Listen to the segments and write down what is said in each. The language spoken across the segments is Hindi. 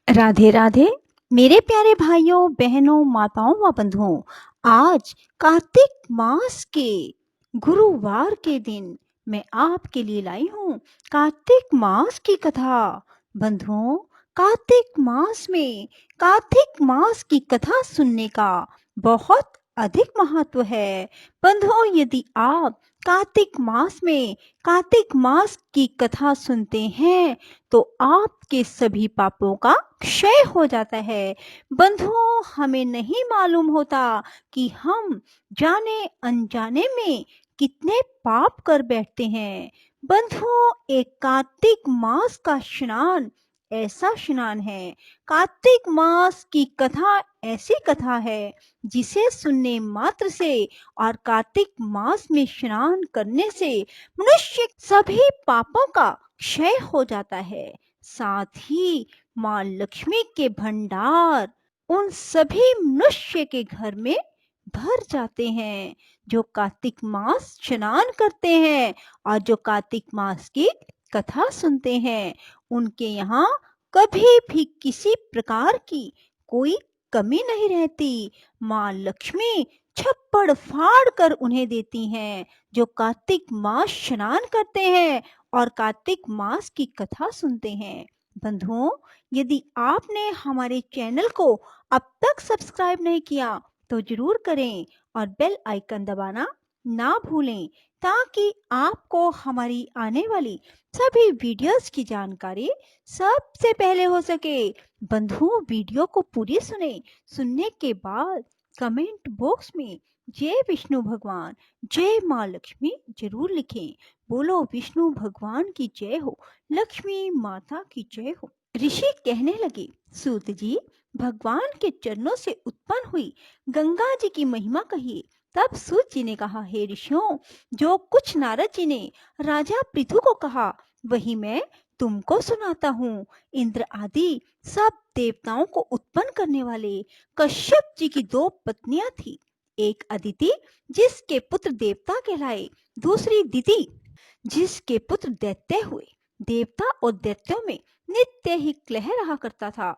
राधे राधे मेरे प्यारे भाइयों बहनों माताओं व बंधुओं। आज कार्तिक मास के गुरुवार के दिन मैं आपके लिए लाई हूँ कार्तिक मास की कथा। बंधुओं, कार्तिक मास की कथा सुनने का बहुत अधिक महत्व है। बंधुओं, यदि आप कार्तिक मास की कथा सुनते हैं तो आपके सभी पापों का क्षय हो जाता है। बंधुओं, हमें नहीं मालूम होता कि हम जाने अनजाने में कितने पाप कर बैठते हैं। बंधुओं, एक कार्तिक मास का स्नान ऐसा स्नान है, कार्तिक मास की कथा ऐसी कथा है जिसे सुनने मात्र से और कार्तिक मास में स्नान करने से मनुष्य सभी पापों का क्षय हो जाता है। साथ ही माँ लक्ष्मी के भंडार उन सभी मनुष्य के घर में भर जाते हैं जो कार्तिक मास स्नान करते हैं और जो कार्तिक मास की कथा सुनते हैं। उनके यहाँ कभी भी किसी प्रकार की कोई कमी नहीं रहती। माँ लक्ष्मी छप्पड़ फाड़ कर उन्हें देती हैं जो कार्तिक मास स्नान करते हैं और कार्तिक मास की कथा सुनते हैं। बंधुओं, यदि आपने हमारे चैनल को अब तक सब्सक्राइब नहीं किया तो जरूर करें और बेल आइकन दबाना ना भूलें ताकि आपको हमारी आने वाली सभी वीडियोस की जानकारी सबसे पहले हो सके। बंधुओं, वीडियो को पूरी सुनने के बाद कमेंट बॉक्स में जय विष्णु भगवान, जय माँ लक्ष्मी जरूर लिखें। बोलो विष्णु भगवान की जय हो, लक्ष्मी माता की जय हो। ऋषि कहने लगे, सूत जी, भगवान के चरणों से उत्पन्न हुई गंगा जी की महिमा कहिए। तब सूत जी ने कहा, हे ऋषियों, जो कुछ नारद जी ने राजा पृथु को कहा वही मैं तुमको सुनाता हूँ। इंद्र आदि सब देवताओं को उत्पन्न करने वाले कश्यप जी की दो पत्नियां थी। एक अदिति जिसके पुत्र देवता कहलाए, दूसरी दिति जिसके पुत्र दैत्य हुए। देवता और दैत्यों में नित्य ही कलह रहा करता था।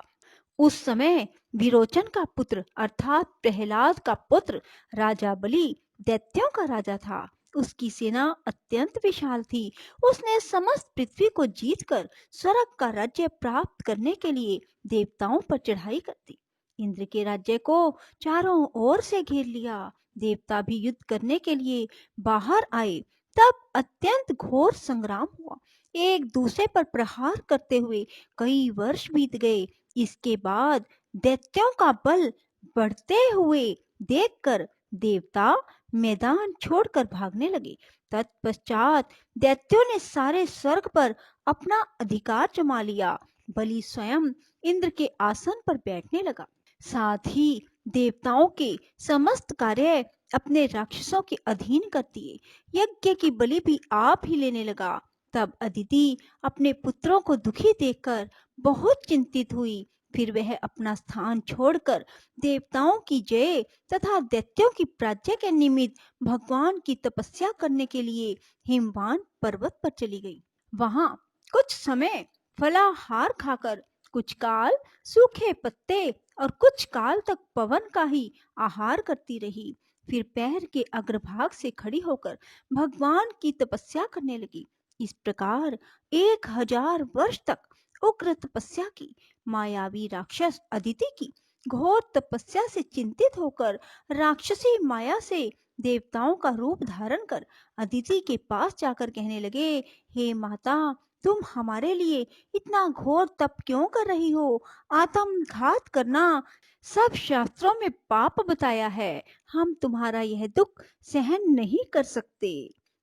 उस समय विरोचन का पुत्र अर्थात प्रहलाद का पुत्र राजा बलि दैत्यों का राजा था। उसकी सेना अत्यंत विशाल थी। उसने समस्त पृथ्वी को जीतकर स्वर्ग का राज्य प्राप्त करने के लिए देवताओं पर चढ़ाई कर दी। इंद्र के राज्य को चारों ओर से घेर लिया। देवता भी युद्ध करने के लिए बाहर आए। तब अत्यंत घोर संग्राम हुआ। एक दूसरे पर प्रहार करते हुए कई वर्ष बीत गए। इसके बाद दैत्यों का बल बढ़ते हुए देखकर देवता मैदान छोड़कर भागने लगे। तत्पश्चात दैत्यों ने सारे स्वर्ग पर अपना अधिकार जमा लिया। बलि स्वयं इंद्र के आसन पर बैठने लगा। साथ ही देवताओं के समस्त कार्य अपने राक्षसों के अधीन कर दिए। यज्ञ की बलि भी आप ही लेने लगा। तब अदिति अपने पुत्रों को दुखी देखकर बहुत चिंतित हुई। फिर वह अपना स्थान छोड़कर देवताओं की जय तथा दैत्यों की पराजय के निमित्त भगवान की तपस्या करने के लिए हिमवान पर्वत पर चली गई। वहां कुछ समय फलाहार खाकर, कुछ काल सूखे पत्ते और कुछ काल तक पवन का ही आहार करती रही। फिर पैर के अग्रभाग से खड़ी होकर भगवान की तपस्या करने लगी। इस प्रकार 1000 वर्ष तक उग्र तपस्या की। मायावी राक्षस अदिति की घोर तपस्या से चिंतित होकर राक्षसी माया से देवताओं का रूप धारण कर अदिति के पास जाकर कहने लगे, हे माता, तुम हमारे लिए इतना घोर तप क्यों कर रही हो? आत्मघात करना सब शास्त्रों में पाप बताया है। हम तुम्हारा यह दुख सहन नहीं कर सकते।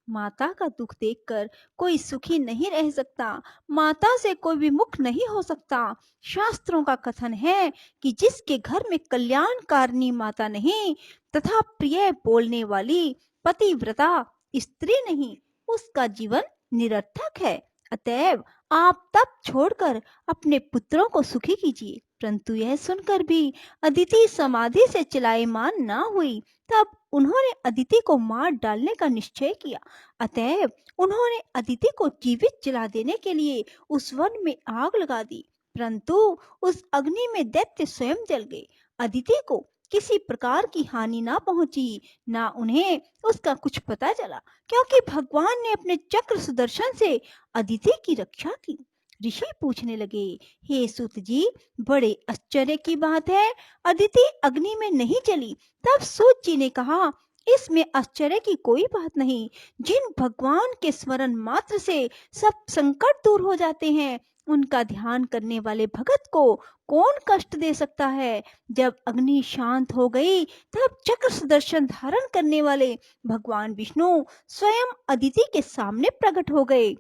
माता का दुख देखकर कोई सुखी नहीं रह सकता। माता से कोई विमुख नहीं हो सकता। शास्त्रों का कथन है कि जिसके घर में कल्याणकारिणी माता नहीं तथा प्रिय बोलने वाली पतिव्रता स्त्री नहीं, उसका जीवन निरर्थक है। अतएव आप तप छोड़कर अपने पुत्रों को सुखी कीजिए। परंतु यह सुनकर भी अदिति समाधि से चलायमान न हुई। तब उन्होंने अदिति को मार डालने का निश्चय किया। अतएव उन्होंने अदिति को जीवित जला देने के लिए उस वन में आग लगा दी। परंतु उस अग्नि में दैत्य स्वयं जल गए। अदिति को किसी प्रकार की हानि ना पहुंची, ना उन्हें उसका कुछ पता चला, क्योंकि भगवान ने अपने चक्र सुदर्शन से अदिति की रक्षा की। ऋषि पूछने लगे, हे सूत जी, बड़े आश्चर्य की बात है, अदिति अग्नि में नहीं जली। तब सूत जी ने कहा, इसमें आश्चर्य की कोई बात नहीं। जिन भगवान के स्मरण मात्र से सब संकट दूर हो जाते हैं, उनका ध्यान करने वाले भगत को कौन कष्ट दे सकता है। जब अग्नि शांत हो गई, तब चक्र सुदर्शन धारण करने वाले भगवान विष्णु स्वयं अदिति के सामने प्रकट हो गए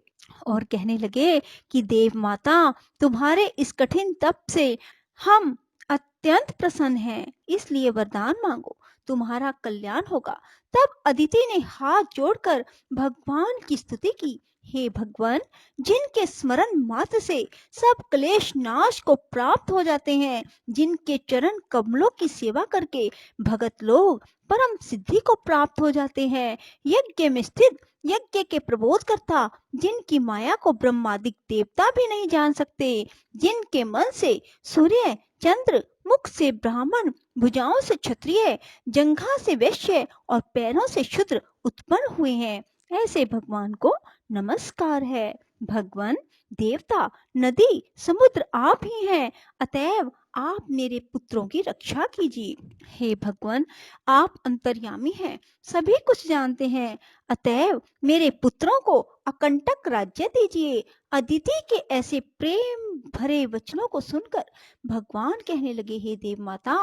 और कहने लगे कि देव माता, तुम्हारे इस कठिन तप से हम अत्यंत प्रसन्न हैं, इसलिए वरदान मांगो, तुम्हारा कल्याण होगा। तब अदिति ने हाथ जोड़कर भगवान की स्तुति की, हे भगवान, जिनके स्मरण मात्र से सब क्लेश नाश को प्राप्त हो जाते हैं, जिनके चरण कमलों की सेवा करके भगत लोग परम सिद्धि को प्राप्त हो जाते हैं, यज्ञ में स्थित यज्ञ के प्रबोध करता, जिनकी माया को ब्रह्मादिक देवता भी नहीं जान सकते, जिनके मन से सूर्य चंद्र, मुख से ब्राह्मण, भुजाओं से क्षत्रिय, जंघा से वैश्य और पैरों से शूद्र उत्पन्न हुए हैं, ऐसे भगवान को नमस्कार है। भगवान, देवता, नदी, समुद्र आप ही हैं, अतएव आप मेरे पुत्रों की रक्षा कीजिए। हे भगवान, आप अंतर्यामी हैं, सभी कुछ जानते हैं, अतएव मेरे पुत्रों को अकंटक राज्य दीजिए। अदिति के ऐसे प्रेम भरे वचनों को सुनकर भगवान कहने लगे, हे देव माता,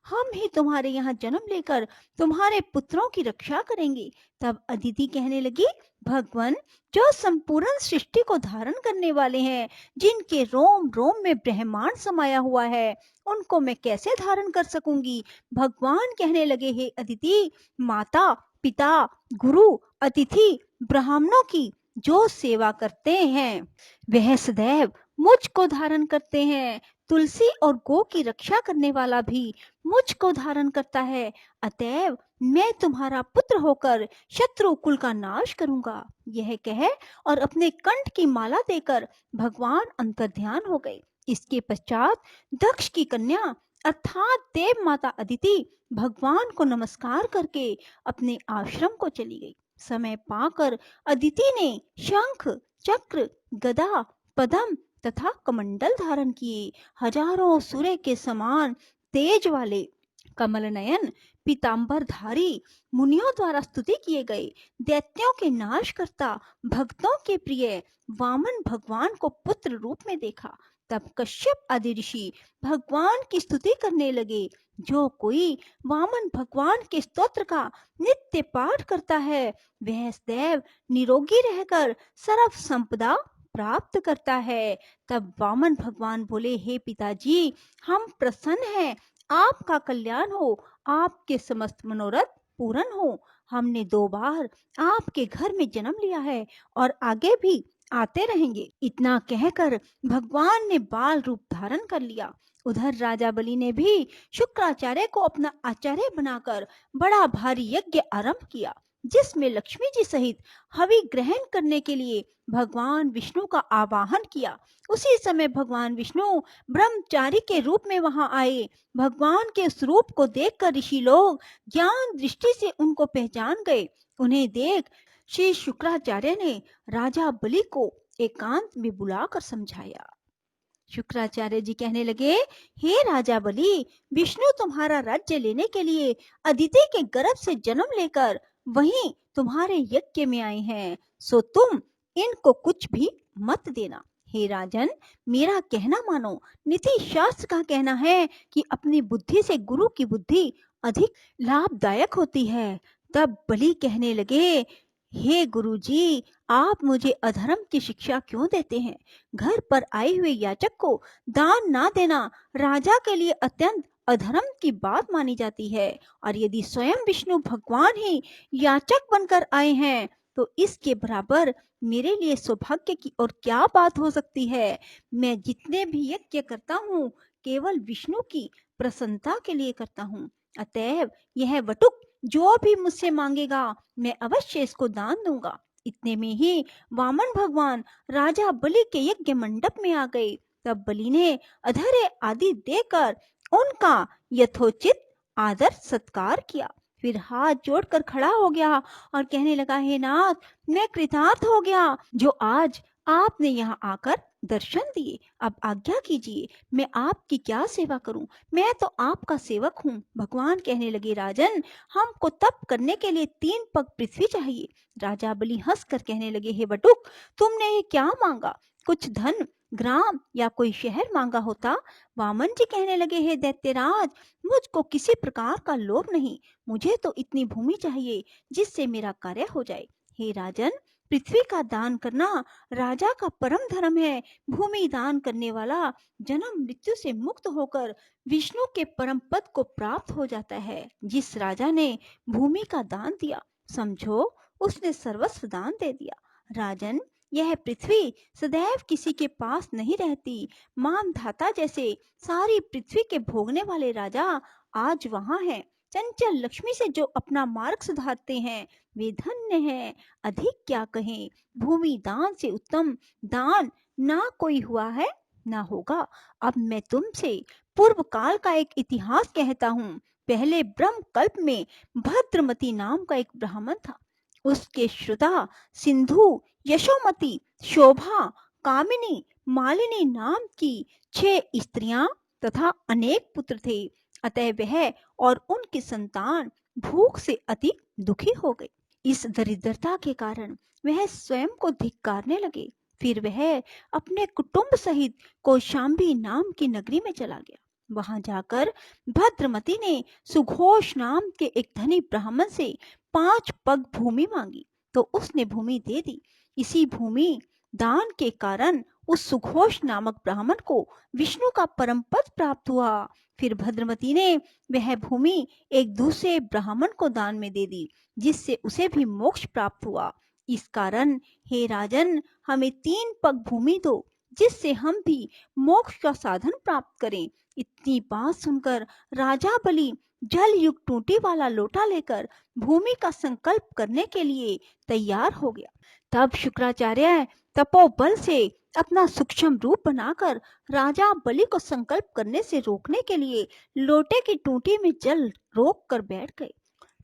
हम ही तुम्हारे यहाँ जन्म लेकर तुम्हारे पुत्रों की रक्षा करेंगे। तब अदिति कहने लगी, भगवान, जो संपूर्ण सृष्टि को धारण करने वाले हैं, जिनके रोम रोम में ब्रह्मांड समाया हुआ है, उनको मैं कैसे धारण कर सकूंगी। भगवान कहने लगे, हे अदिति, माता, पिता, गुरु, अतिथि, ब्राह्मणों की जो सेवा करते हैं, वह सदैव मुझको धारण करते हैं। तुलसी और गो की रक्षा करने वाला भी मुझको धारण करता है, अतएव मैं तुम्हारा पुत्र होकर शत्रु कुल का नाश करूंगा। यह कह और अपने कंठ की माला देकर भगवान अंतर्ध्यान हो गए। इसके पश्चात दक्ष की कन्या अर्थात देव माता अदिति भगवान को नमस्कार करके अपने आश्रम को चली गई। समय पाकर अदिति ने शंख, चक्र, गदा, पद्म तथा कमंडल धारण किए। हजारों सूर्य के समान तेज वाले कमल नयन पीतांबरधारी मुनियों द्वारा स्तुति किए गए दैत्यों के नाश करता, भक्तों के प्रिय वामन भगवान को पुत्र रूप में देखा। तब कश्यप आदि ऋषि भगवान की स्तुति करने लगे। जो कोई वामन भगवान के स्तोत्र का नित्य पाठ करता है, वह सदैव निरोगी रहकर सर्व संपदा प्राप्त करता है। तब वामन भगवान बोले, हे पिताजी, हम प्रसन्न हैं, आपका कल्याण हो, आपके समस्त मनोरथ पूर्ण हो। हमने 2 बार आपके घर में जन्म लिया है और आगे भी आते रहेंगे। इतना कहकर भगवान ने बाल रूप धारण कर लिया। उधर राजा बलि ने भी शुक्राचार्य को अपना आचार्य बनाकर बड़ा भारी यज्ञ आरंभ किया, जिसमें लक्ष्मी जी सहित हवि ग्रहण करने के लिए भगवान विष्णु का आवाहन किया। उसी समय भगवान विष्णु ब्रह्मचारी के रूप में वहां आए। भगवान के उस रूप को देखकर ऋषि लोग ज्ञान दृष्टि से उनको पहचान गए। उन्हें देख श्री शुक्राचार्य ने राजा बलि को एकांत में बुलाकर समझाया। शुक्राचार्य जी कहने लगे, हे राजा बलि, विष्णु तुम्हारा राज्य लेने के लिए अदिति के गर्भ से जन्म लेकर वहीं तुम्हारे यज्ञ में आए हैं, सो तुम इनको कुछ भी मत देना। हे राजन, मेरा कहना मानो। नीति शास्त्र का कहना है कि अपनी बुद्धि से गुरु की बुद्धि अधिक लाभदायक होती है। तब बलि कहने लगे, हे गुरुजी, आप मुझे अधर्म की शिक्षा क्यों देते हैं। घर पर आए हुए याचक को दान ना देना राजा के लिए अत्यंत अधर्म की बात मानी जाती है, और यदि स्वयं विष्णु भगवान ही याचक बनकर आए हैं, तो इसके बराबर मेरे लिए सौभाग्य की और क्या बात हो सकती है। मैं जितने भी यज्ञ करता हूँ, केवल विष्णु की प्रसन्नता के लिए करता हूँ, अतएव यह वटुक जो भी मुझसे मांगेगा, मैं अवश्य इसको दान दूंगा। इतने में ही वामन भगवान राजा बलि के यज्ञ मंडप में आ गए। तब बलि ने अधर्य आदि देकर उनका यथोचित आदर सत्कार किया। फिर हाथ जोड़कर खड़ा हो गया और कहने लगा, हे नाथ, मैं कृतार्थ हो गया जो आज आपने यहाँ आकर दर्शन दिए। अब आज्ञा कीजिए, मैं आपकी क्या सेवा करूं? मैं तो आपका सेवक हूँ। भगवान कहने लगे, राजन, हमको तप करने के लिए 3 पग पृथ्वी चाहिए। राजा बलि हंसकर कहने लगे, हे बटुक, तुमने ये क्या मांगा? कुछ धन, ग्राम या कोई शहर मांगा होता? वामन जी कहने लगे, हे दैत्यराज, मुझको किसी प्रकार का लोभ नहीं। मुझे तो इतनी भूमि चाहिए जिससे मेरा कार्य हो जाए। हे राजन, पृथ्वी का दान करना राजा का परम धर्म है। भूमि दान करने वाला जन्म मृत्यु से मुक्त होकर विष्णु के परम पद को प्राप्त हो जाता है। जिस राजा ने भूमि का दान दिया, समझो उसने सर्वस्व दान दे दिया। राजन, यह पृथ्वी सदैव किसी के पास नहीं रहती। मानधाता जैसे सारी पृथ्वी के भोगने वाले राजा आज वहां हैं। चंचल लक्ष्मी से जो अपना मार्ग सुधारते हैं, वे धन्य हैं। अधिक क्या कहें, भूमि दान से उत्तम दान ना कोई हुआ है, ना होगा। अब मैं तुमसे पूर्व काल का एक इतिहास कहता हूँ। पहले ब्रह्म कल्प में भद्रमती नाम का एक ब्राह्मण था। उसके श्रुता, सिंधु, यशोमती, शोभा, कामिनी, मालिनी नाम की 6 स्त्रियां तथा अनेक पुत्र थे। अतः वह और उनकी संतान भूख से अति दुखी हो गए। इस दरिद्रता के कारण वह स्वयं को धिक्कारने लगे। फिर वह अपने कुटुंब सहित कौशाम्बी नाम की नगरी में चला गया। वहां जाकर भद्रमती ने सुघोष नाम के एक धनी ब्राह्मण से 5 पग भूमि मांगी, तो उसने भूमि दे दी। इसी भूमि दान के कारण उस सुघोष नामक ब्राह्मण को विष्णु का परम पद प्राप्त हुआ। फिर भद्रमती ने वह भूमि एक दूसरे ब्राह्मण को दान में दे दी, जिससे उसे भी मोक्ष प्राप्त हुआ। इस कारण हे राजन, हमें 3 पग भूमि दो, जिससे हम भी मोक्ष का साधन प्राप्त करें। इतनी बात सुनकर राजा बलि जल युक्त टूटी वाला लोटा लेकर भूमि का संकल्प करने के लिए तैयार हो गया। तब शुक्राचार्य तपोबल से अपना सूक्ष्म रूप बनाकर राजा बलि को संकल्प करने से रोकने के लिए लोटे की टूटी में जल रोक कर बैठ गए।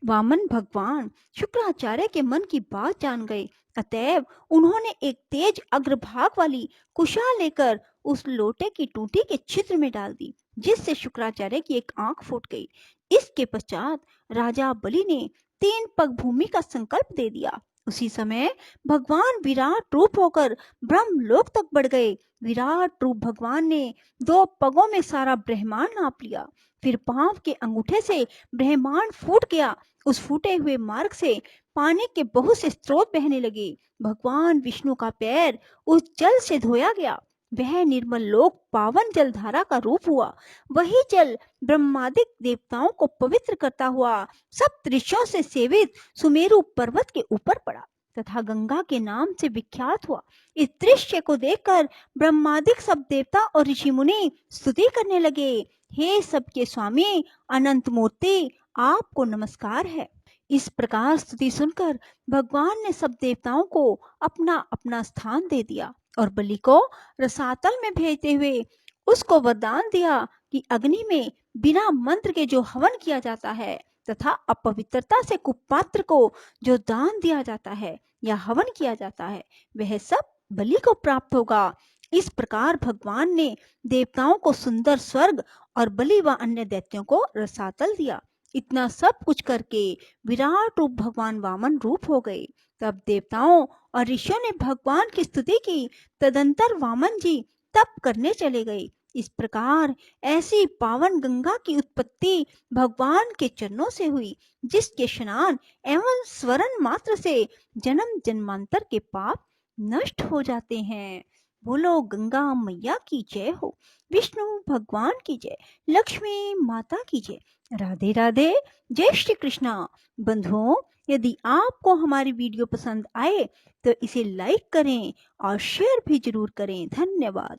वामन भगवान शुक्राचार्य के मन की बात जान गए। अतएव उन्होंने एक तेज अग्रभाग वाली कुशा लेकर उस लोटे की टूटी के छिद्र में डाल दी, जिससे शुक्राचार्य की एक आंख फूट गई। इसके पश्चात राजा बलि ने 3 पग भूमि का संकल्प दे दिया। उसी समय भगवान विराट रूप होकर ब्रह्मलोक तक बढ़ गए। विराट रूप भगवान ने 2 पगों में सारा ब्रह्मांड नाप लिया। फिर पांव के अंगूठे से ब्रह्मांड फूट गया। उस फूटे हुए मार्ग से पानी के बहुत से स्रोत बहने लगे। भगवान विष्णु का पैर उस जल से धोया गया। वह निर्मल लोक पावन जल धारा का रूप हुआ। वही जल ब्रह्मादिक देवताओं को पवित्र करता हुआ सप्त ऋषियों से सेवित सुमेरु पर्वत के ऊपर पड़ा तथा गंगा के नाम से विख्यात हुआ। इस दृश्य को देखकर ब्रह्मादिक सब देवता और ऋषि मुनि स्तुति करने लगे। हे सबके स्वामी अनंत मूर्ति, आपको नमस्कार है। इस प्रकार स्तुति सुनकर भगवान ने सब देवताओं को अपना अपना स्थान दे दिया और बलि को रसातल में भेजते हुए उसको वरदान दिया कि अग्नि में बिना मंत्र के जो हवन किया जाता है तथा अपवित्रता से कुपात्र को जो दान दिया जाता है या हवन किया जाता है, वह सब बलि को प्राप्त होगा। इस प्रकार भगवान ने देवताओं को सुंदर स्वर्ग और बलि व अन्य दैत्यों को रसातल दिया। इतना सब कुछ करके विराट रूप भगवान वामन रूप हो गए। तब देवताओं और ऋषियों ने भगवान की स्तुति की। तदंतर वामन जी तप करने चले गए। इस प्रकार ऐसी पावन गंगा की उत्पत्ति भगवान के चरणों से हुई, जिसके स्नान एवं स्वरण मात्र से जन्म जन्मांतर के पाप नष्ट हो जाते हैं। बोलो गंगा मैया की जय हो, विष्णु भगवान की जय, लक्ष्मी माता की जय। राधे राधे, जय श्री कृष्णा। बंधुओं, यदि आपको हमारी वीडियो पसंद आए तो इसे लाइक करें और शेयर भी जरूर करें। धन्यवाद।